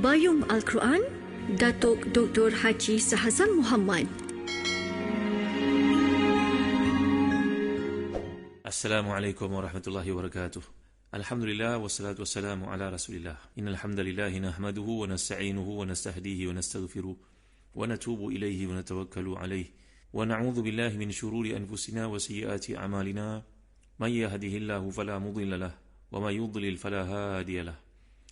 Bayum Al-Quran, Datuk Dr. Haji Shahzan Muhammad. Assalamualaikum warahmatullahi wabarakatuh. Alhamdulillah wassalatu wassalamu ala Rasulillah. Innal hamdalillah nahmaduhu wa nasta'inuhu wa nastahdihi wa nastaghfiruh wa natubu ilayhi wa natawakkalu alayhi wa na'udzu billahi min shururi anfusina wa sayyiati a'malina. May yahdihillahu fala mudilla lahu wa may yudlil fala hadiya lahu.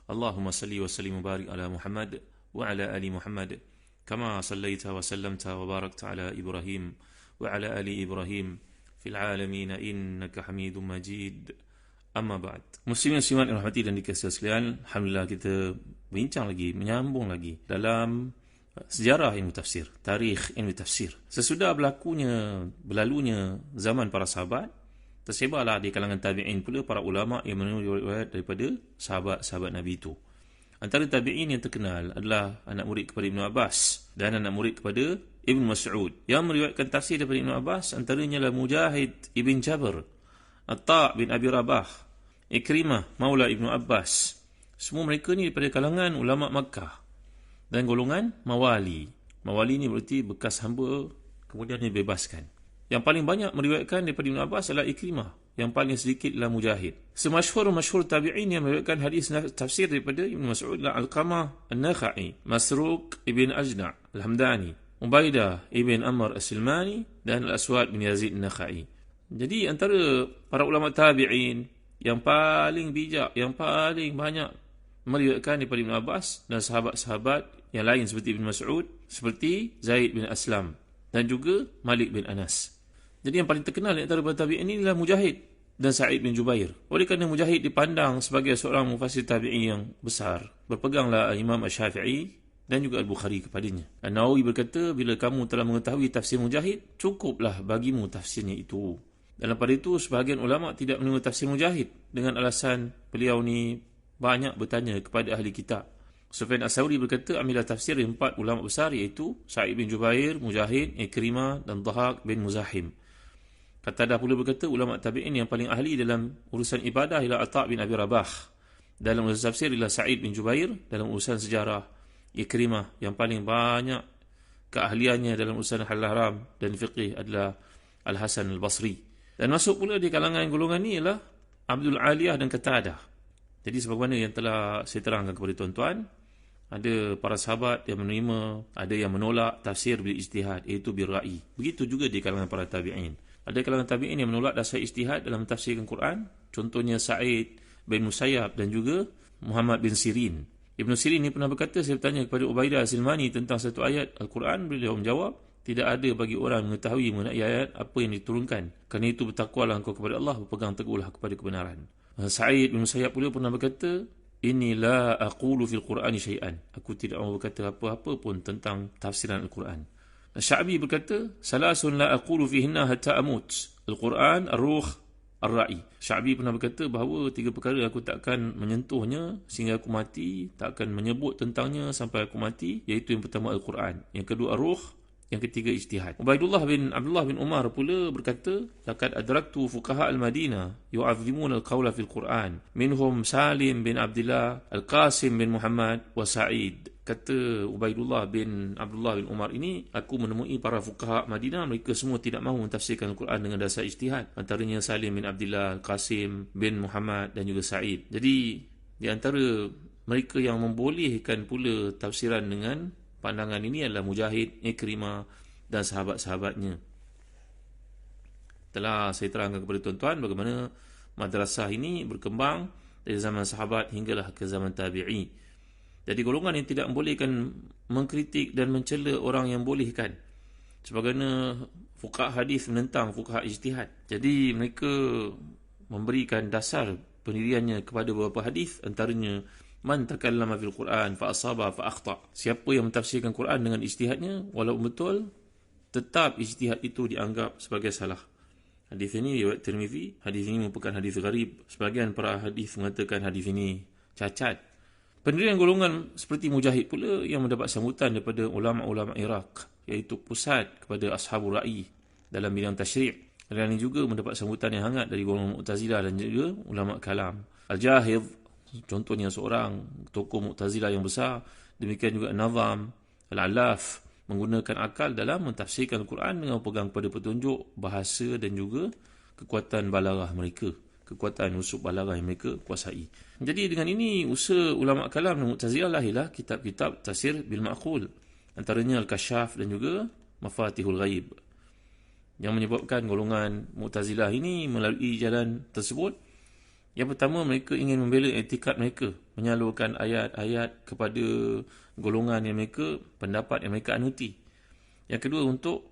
Allahumma salli wa sallim wa barik ala Muhammad wa ala ali Muhammad kama sallaita wa sallamta wa barakta ala Ibrahim wa ala ali Ibrahim fil alamin innaka Hamidum Majid. Amma ba'd. Muslimin muslimat yang rahmati dan dikasihi sekalian, alhamdulillah kita bincang lagi, menyambung lagi dalam sejarah ilmu tafsir, tarikh ilmu tafsir. Sesudah berlalunya zaman para sahabat, tersebarlah di kalangan tabi'in pula para ulama yang menerima riwayat daripada sahabat-sahabat Nabi itu. Antara tabi'in yang terkenal adalah anak murid kepada Ibn Abbas dan anak murid kepada Ibn Mas'ud. Yang meriwayatkan tafsir daripada Ibn Abbas antaranya adalah Mujahid Ibn Jabr, Atta' bin Abi Rabah, Ikrimah Maula Ibn Abbas. Semua mereka ni daripada kalangan ulama Makkah dan golongan mawali. Mawali ni berarti bekas hamba kemudian dibebaskan. Yang paling banyak meriwayatkan daripada Ibn Abbas adalah Ikrimah. Yang paling sedikit adalah Mujahid. Semasyhur tabi'in yang meriwayatkan hadis tafsir daripada Ibn Mas'ud adalah Alqamah An-Nakha'i, Masruq Ibn Ajna' Al-Hamdani, Ubaidah Ibn Amr As-Silmani dan Al-Aswad bin Yazid An-Nakha'i. Jadi antara para ulama tabi'in yang paling bijak, yang paling banyak meriwayatkan daripada Ibn Abbas dan sahabat-sahabat yang lain seperti Ibn Mas'ud, seperti Zaid bin Aslam dan juga Malik bin Anas. Jadi yang paling terkenal di antara para tabi'in ini adalah Mujahid dan Sa'id bin Jubair. Oleh kerana Mujahid dipandang sebagai seorang mufassir tabi'in yang besar, berpeganglah Imam Asy-Syafi'i dan juga Al-Bukhari kepadanya. An-Nawawi berkata, bila kamu telah mengetahui tafsir Mujahid, cukuplah bagimu tafsirnya itu. Dalam pada itu, sebahagian ulama tidak menerima tafsir Mujahid dengan alasan beliau ni banyak bertanya kepada ahli kitab. Sufyan As-Sawri berkata, ambillah tafsir 4 ulama besar iaitu Sa'id bin Jubair, Mujahid, Ikrimah dan Dhahak bin Muzahim. Qatadah pula berkata, ulama tabi'in yang paling ahli dalam urusan ibadah ialah Atta' bin Abi Rabah. Dalam urusan tafsir ialah Sa'id bin Jubair. Dalam urusan sejarah, Ikrimah. Yang paling banyak keahliannya dalam urusan halal haram dan fiqih adalah Al-Hasan Al-Basri. Dan masuk pula di kalangan golongan ni ialah Abdul Aliyah dan Qatadah. Jadi sebagaimana yang telah saya terangkan kepada tuan-tuan, ada para sahabat yang menerima, ada yang menolak tafsir bil ijtihad, iaitu bil ra'i. Begitu juga di kalangan para tabi'in. Ada kalangan tabi'in yang menolak dasar ijtihad dalam tafsirkan Quran. Contohnya Sa'id bin Musayyab dan juga Muhammad bin Sirin. Ibn Sirin ni pernah berkata, saya bertanya kepada Ubaidah As-Silmani tentang satu ayat Al-Quran. Beliau menjawab, tidak ada bagi orang mengetahui mengenai ayat apa yang diturunkan. Kerana itu bertakwalah engkau kepada Allah, berpegang teguhlah kepada kebenaran. Sa'id bin Musayyab pula pernah berkata, inni la aqulu fil Qur'ani syai'an. Aku tidak mahu berkata apa-apa pun tentang tafsiran Al-Quran. Sya'bi berkata, salasun la aqulu fihinna hatta amut. Al-Quran, Ar-Ruh, Ar-Ra'i. Sya'bi pernah berkata bahawa 3 perkara aku takkan menyentuhnya sehingga aku mati, takkan menyebut tentangnya sampai aku mati, iaitu yang pertama Al-Quran, yang kedua Ar-Ruh, yang ketiga ijtihad. Ubaidullah bin Abdullah bin Umar pula berkata, laqad adraktu fuqaha al-Madinah yu'azzimuna al-qawla fil Quran, minhum Salim bin Abdullah, Al-Qasim bin Muhammad wa Sa'id. Kata Ubaidullah bin Abdullah bin Umar ini, aku menemui para fuqaha Madinah, mereka semua tidak mahu mentafsirkan Al-Quran dengan dasar ijtihad. Antaranya Salim bin Abdullah, Qasim bin Muhammad dan juga Sa'id. Jadi di antara mereka yang membolehkan pula tafsiran dengan pandangan ini adalah Mujahid, Ikrimah dan sahabat-sahabatnya. Telah saya terangkan kepada tuan-tuan bagaimana madrasah ini berkembang dari zaman sahabat hinggalah ke zaman tabi'i. Jadi golongan yang tidak membolehkan mengkritik dan mencela orang yang bolehkan. Sebagaimana fuqaha hadis menentang fuqaha ijtihad. Jadi mereka memberikan dasar pendiriannya kepada beberapa hadis, antaranya man takallama fil Quran fa asaba fa akhta. Siapa yang mentafsirkan Quran dengan ijtihadnya, walaupun betul, tetap ijtihad itu dianggap sebagai salah. Hadis ini riwayat Tirmizi. Hadis ini merupakan hadis gharib. Sebahagian para hadis mengatakan hadis ini cacat. Pendirian golongan seperti Mujahid pula yang mendapat sambutan daripada ulama-ulama Iraq, iaitu pusat kepada Ashabul Ra'i dalam bidang tasyri'. Dan ini juga mendapat sambutan yang hangat dari golongan Mu'tazilah dan juga ulama kalam. Al-Jahidh Contohnya seorang tokoh Mu'tazilah yang besar, demikian juga Nazam Al-Alaf, menggunakan akal dalam mentafsirkan Al-Quran dengan pegang pada petunjuk bahasa dan juga kekuatan balaghah mereka, kekuatan usub balaghah yang mereka kuasai. Jadi dengan ini usaha ulama kalam dan Mu'tazilah lahirlah kitab-kitab tafsir bil ma'qul, antaranya Al-Kashaf dan juga Mafatihul Ghaib, yang menyebabkan golongan Mu'tazilah ini melalui jalan tersebut. Yang pertama, mereka ingin membela etikad mereka, menyalurkan ayat-ayat kepada golongan yang mereka, pendapat yang mereka anuti. Yang kedua, untuk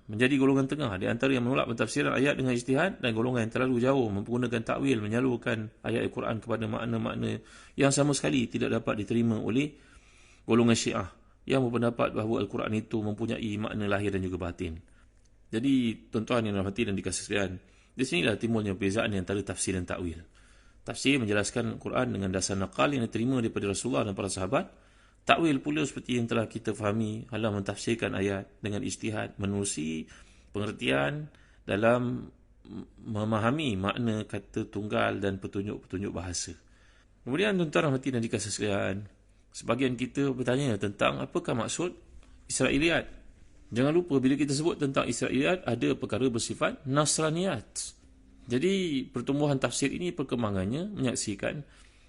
menjadi golongan tengah di antara yang menolak pentafsiran ayat dengan ijtihad dan golongan yang terlalu jauh menggunakan takwil, menyalurkan ayat Al-Quran kepada makna-makna yang sama sekali tidak dapat diterima oleh golongan Syiah yang berpendapat bahawa Al-Quran itu mempunyai makna lahir dan juga batin. Jadi tuan-tuan yang dirahmati dan dikasihi sekalian, di sinilah timbulnya perbezaan antara tafsir dan takwil. Tafsir menjelaskan Al-Quran dengan dasar naqal yang diterima daripada Rasulullah dan para sahabat. Takwil pula seperti yang telah kita fahami, adalah mentafsirkan ayat dengan ijtihad, menerusi pengertian dalam memahami makna kata tunggal dan petunjuk-petunjuk bahasa. Kemudian tuan-tuan rahmati dan dikasihi sekalian, sebahagian kita bertanya tentang apakah maksud Israiliyat. Jangan lupa bila kita sebut tentang Israiliyat, ada perkara bersifat Nasraniyat. Jadi pertumbuhan tafsir ini perkembangannya menyaksikan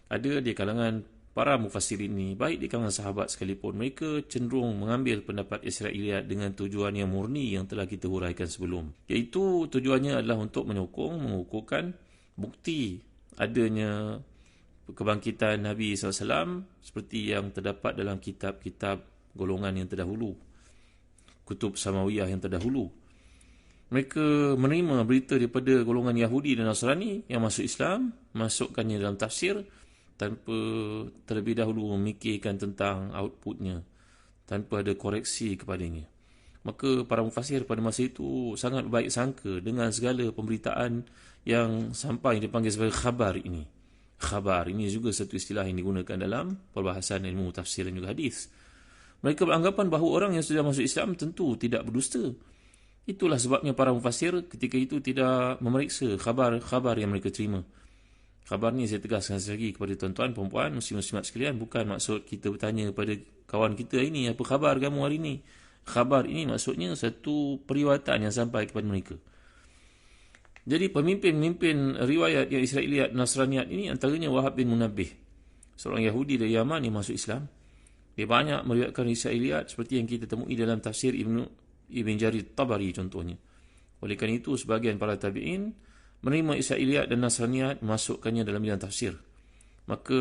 ada di kalangan para mufassirin ini, baik di kalangan sahabat sekalipun, mereka cenderung mengambil pendapat Israiliyat dengan tujuan yang murni yang telah kita huraikan sebelum. Iaitu tujuannya adalah untuk menyokong, mengukuhkan bukti adanya kebangkitan Nabi SAW seperti yang terdapat dalam kitab-kitab golongan yang terdahulu, kutub Samawiyah yang terdahulu. Mereka menerima berita daripada golongan Yahudi dan Nasrani yang masuk Islam, masukkannya dalam tafsir tanpa terlebih dahulu memikirkan tentang outputnya, tanpa ada koreksi kepadanya. Maka para mufassir pada masa itu sangat baik sangka dengan segala pemberitaan yang sampai dipanggil sebagai khabar ini. Khabar ini juga satu istilah yang digunakan dalam perbahasan ilmu tafsir dan juga hadis. Mereka beranggapan bahawa orang yang sudah masuk Islam tentu tidak berdusta. Itulah sebabnya para mufassir ketika itu tidak memeriksa khabar-khabar yang mereka terima. Khabar ni saya tegaskan lagi kepada tuan-tuan, perempuan, muslim-muslimat sekalian, bukan maksud kita bertanya kepada kawan kita ini, apa khabar kamu hari ini? Khabar ini maksudnya satu periwayatan yang sampai kepada mereka. Jadi pemimpin-pemimpin riwayat yang Israiliyat Nasraniyat ini antaranya Wahab bin Munabbih, seorang Yahudi dari Yaman yang masuk Islam. Dia banyak meriwayatkan Israiliyat seperti yang kita temui dalam tafsir Ibn Jarir Tabari contohnya. Oleh kerana itu, sebahagian para tabi'in menerima Israiliyat dan Nasraniyat, masukkannya dalam bidang tafsir. Maka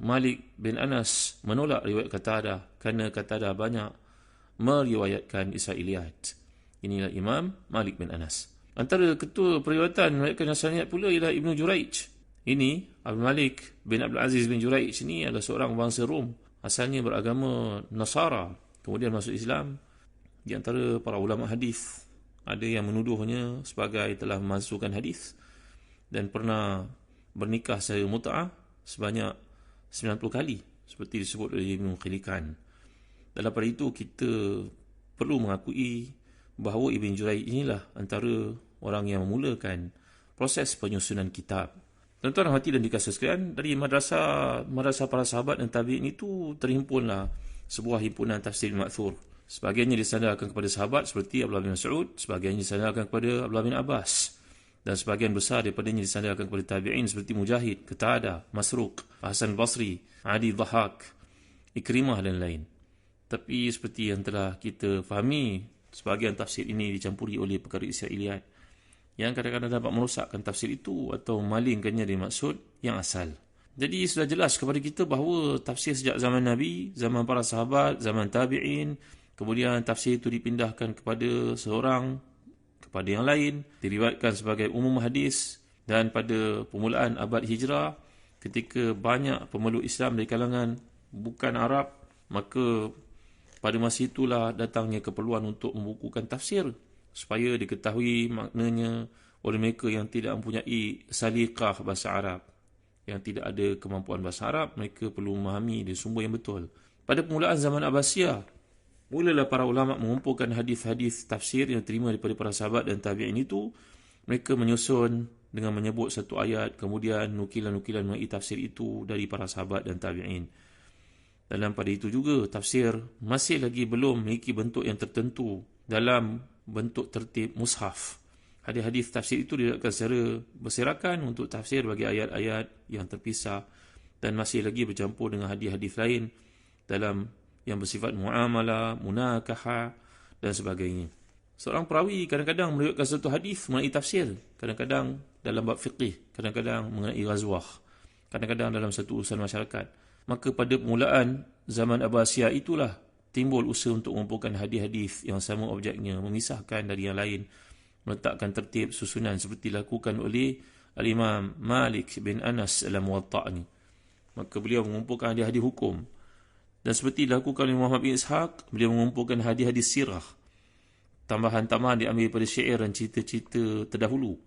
Malik bin Anas menolak riwayat Qatadah kerana Qatadah banyak meriwayatkan Israiliyat. Inilah Imam Malik bin Anas. Antara ketua periwayatan meriwayatkan Nasraniyat pula ialah Ibnu Juraij. Ini Abdul Malik bin Abdul Aziz bin Juraij ini adalah seorang bangsa Rom. Asalnya beragama Nasara, kemudian masuk Islam. Di antara para ulama hadis, ada yang menuduhnya sebagai telah memasukkan hadis dan pernah bernikah secara mut'ah sebanyak 90 kali, seperti disebut oleh Ibn Khilikan. Dalam pada itu, kita perlu mengakui bahawa Ibn Juraij inilah antara orang yang memulakan proses penyusunan kitab. Tuan-tuan rahmati dan dikasihi sekalian, dari madrasah para sahabat dan tabi'in itu terhimpunlah sebuah himpunan tafsir ma'thur. Sebahagiannya disandarkan kepada sahabat seperti Abdullah bin Mas'ud, sebahagiannya disandarkan kepada Abdullah bin Abbas, dan sebahagian besar daripadanya disandarkan kepada tabi'in seperti Mujahid, Qatadah, Masruq, Hasan Basri, Adi Dhahak, Ikrimah dan lain. Tapi seperti yang telah kita fahami, sebahagian tafsir ini dicampuri oleh perkara Israiliyat yang kadang-kadang dapat merosakkan tafsir itu atau memalingkannya dari maksud yang asal. Jadi sudah jelas kepada kita bahawa tafsir sejak zaman Nabi, zaman para sahabat, zaman tabi'in, kemudian tafsir itu dipindahkan kepada seorang, kepada yang lain, diriwayatkan sebagai umum hadis, dan pada permulaan abad Hijrah, ketika banyak pemeluk Islam dari kalangan bukan Arab, maka pada masa itulah datangnya keperluan untuk membukukan tafsir, supaya diketahui maknanya oleh mereka yang tidak mempunyai salikah bahasa Arab, yang tidak ada kemampuan bahasa Arab. Mereka perlu memahami dari sumber yang betul. Pada permulaan zaman Abbasiyah, mulalah para ulama mengumpulkan hadis-hadis tafsir yang diterima daripada para sahabat dan tabi'in itu. Mereka menyusun dengan menyebut satu ayat, kemudian nukilan-nukilan mengenai tafsir itu dari para sahabat dan tabi'in. Dalam pada itu juga, tafsir masih lagi belum memiliki bentuk yang tertentu dalam bentuk tertib mushaf. Hadis-hadis tafsir itu dilakukan secara berserakan untuk tafsir bagi ayat-ayat yang terpisah dan masih lagi bercampur dengan hadis-hadis lain dalam yang bersifat muamalah, munakahah dan sebagainya. Seorang perawi kadang-kadang meriwayatkan satu hadis mengenai tafsir, kadang-kadang dalam bab fiqih, kadang-kadang mengenai ghazwah, kadang-kadang dalam satu urusan masyarakat. Maka pada permulaan zaman Abbasiyah itulah timbul usaha untuk mengumpulkan hadis-hadis yang sama objeknya, memisahkan dari yang lain, meletakkan tertib susunan seperti dilakukan oleh Al-Imam Malik bin Anas dalam Muwatta' ni. Maka beliau mengumpulkan hadis-hadis hukum. Dan seperti dilakukan oleh Muhammad bin Ishaq, beliau mengumpulkan hadis-hadis sirah. Tambahan-tambahan diambil daripada syair dan cerita-cerita terdahulu.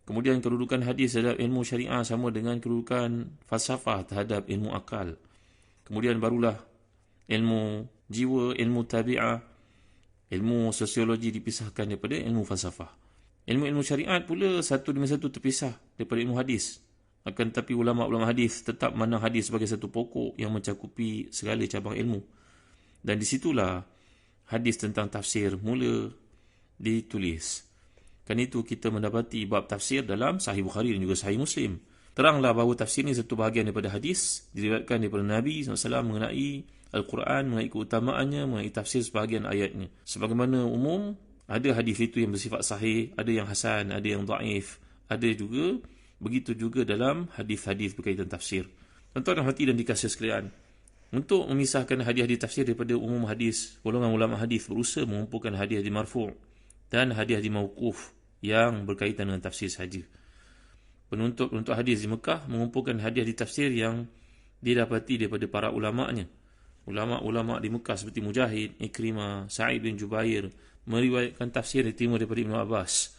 Kemudian kedudukan hadis terhadap ilmu syariah sama dengan kedudukan falsafah terhadap ilmu akal. Kemudian barulah ilmu jiwa, ilmu tabi'ah, ilmu sosiologi dipisahkan daripada ilmu falsafah. Ilmu-ilmu syariat pula satu demi satu terpisah daripada ilmu hadis. Akan tetapi ulama-ulama hadis tetap memandang hadis sebagai satu pokok yang mencakupi segala cabang ilmu. Dan di situlah hadis tentang tafsir mula ditulis. Kerana itu kita mendapati bab tafsir dalam Sahih Bukhari dan juga Sahih Muslim. Teranglah bahawa tafsir ini satu bahagian daripada hadis, diriwayatkan daripada Nabi SAW mengenai Al-Quran, mengenai keutamaannya, mengenai tafsir sebahagian ayatnya. Sebagaimana umum, ada hadis itu yang bersifat sahih, ada yang hasan, ada yang dhaif, ada juga, begitu juga dalam hadis-hadis berkaitan tafsir. Tuan-tuan dan hati dan dikasihi sekalian, untuk memisahkan hadis-hadis tafsir daripada umum hadis, golongan ulama hadis berusaha mengumpulkan hadis-hadis marfu' dan hadis-hadis mauquf yang berkaitan dengan tafsir sahaja. Penuntut hadis di Mekah mengumpulkan hadis-hadis tafsir yang didapati daripada para ulama'nya. Ulama' di Mekah seperti Mujahid, Ikrimah, Sa'id bin Jubair meriwayatkan tafsir diterima daripada Ibn Abbas.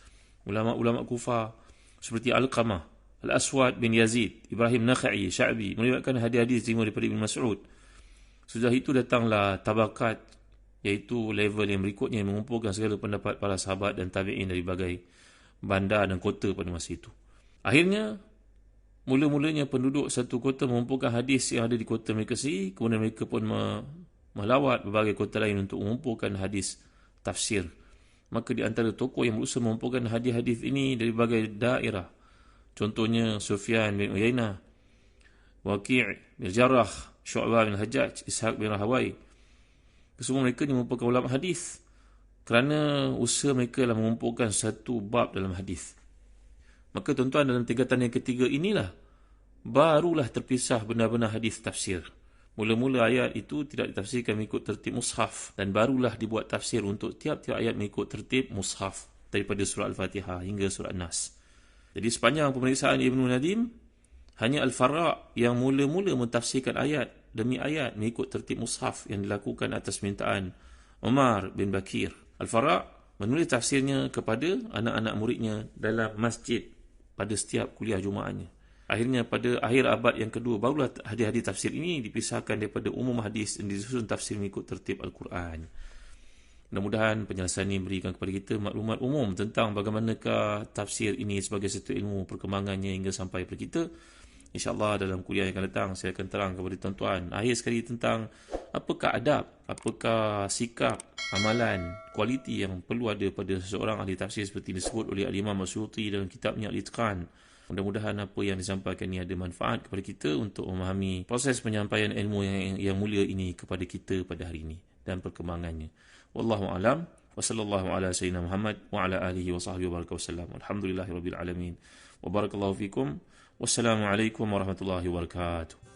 Ulama' Kufah seperti Al-Qamah, Al-Aswad bin Yazid, Ibrahim Nakha'i, Sya'bi meriwayatkan hadis-hadis diterima daripada Ibn Mas'ud. Sudah itu datanglah tabakat, iaitu level yang berikutnya yang mengumpulkan segala pendapat para sahabat dan tabi'in dari berbagai bandar dan kota pada masa itu. Akhirnya, mula-mulanya penduduk satu kota mengumpulkan hadis yang ada di kota mereka sendiri, kemudian mereka pun melawat berbagai kota lain untuk mengumpulkan hadis tafsir. Maka di antara tokoh yang berusaha mengumpulkan hadis-hadis ini dari berbagai daerah, contohnya Sufyan bin Uyainah, Waqi' bin Jarrah, Syu'bah bin Hajjaj, Ishaq bin Rahawai. Kesemua mereka ni merupakan ulama hadis kerana usaha mereka adalah mengumpulkan satu bab dalam hadis. Maka tuan-tuan, dalam tingkatan yang ketiga inilah barulah terpisah benar-benar hadis tafsir. Mula-mula ayat itu tidak ditafsirkan mengikut tertib mushaf, dan barulah dibuat tafsir untuk tiap-tiap ayat mengikut tertib mushaf daripada surah Al-Fatihah hingga surah An-Nas. Jadi sepanjang pemeriksaan Ibnu Nadim, hanya Al-Farra' yang mula-mula mentafsirkan ayat demi ayat mengikut tertib mushaf yang dilakukan atas permintaan Umar bin Bakir. Al-Farra' menulis tafsirnya kepada anak-anak muridnya dalam masjid pada setiap kuliah Jumaatnya. Akhirnya pada akhir abad yang kedua barulah hadis-hadis tafsir ini dipisahkan daripada umum hadis dan disusun tafsir mengikut tertib Al-Quran. Mudah-mudahan penjelasan ini berikan kepada kita maklumat umum tentang bagaimanakah tafsir ini sebagai satu ilmu perkembangannya hingga sampai kepada kita. InsyaAllah dalam kuliah yang akan datang saya akan terang kepada tuan-tuan akhir sekali tentang apakah adab, apakah sikap, amalan, kualiti yang perlu ada pada seseorang ahli tafsir seperti disebut oleh Al-Imam As-Suyuti dalam kitabnya Al-Itqan. Mudah-mudahan apa yang disampaikan ini ada manfaat kepada kita untuk memahami proses penyampaian ilmu yang mulia ini kepada kita pada hari ini dan perkembangannya. Wallahu a'lam wa sallallahu ala sayyidina Muhammad wa ala alihi wa sahbihi wa baraka wasallam. Alhamdulillahirabbil alamin. Wa barakallahu fikum. Wassalamualaikum warahmatullahi wabarakatuh.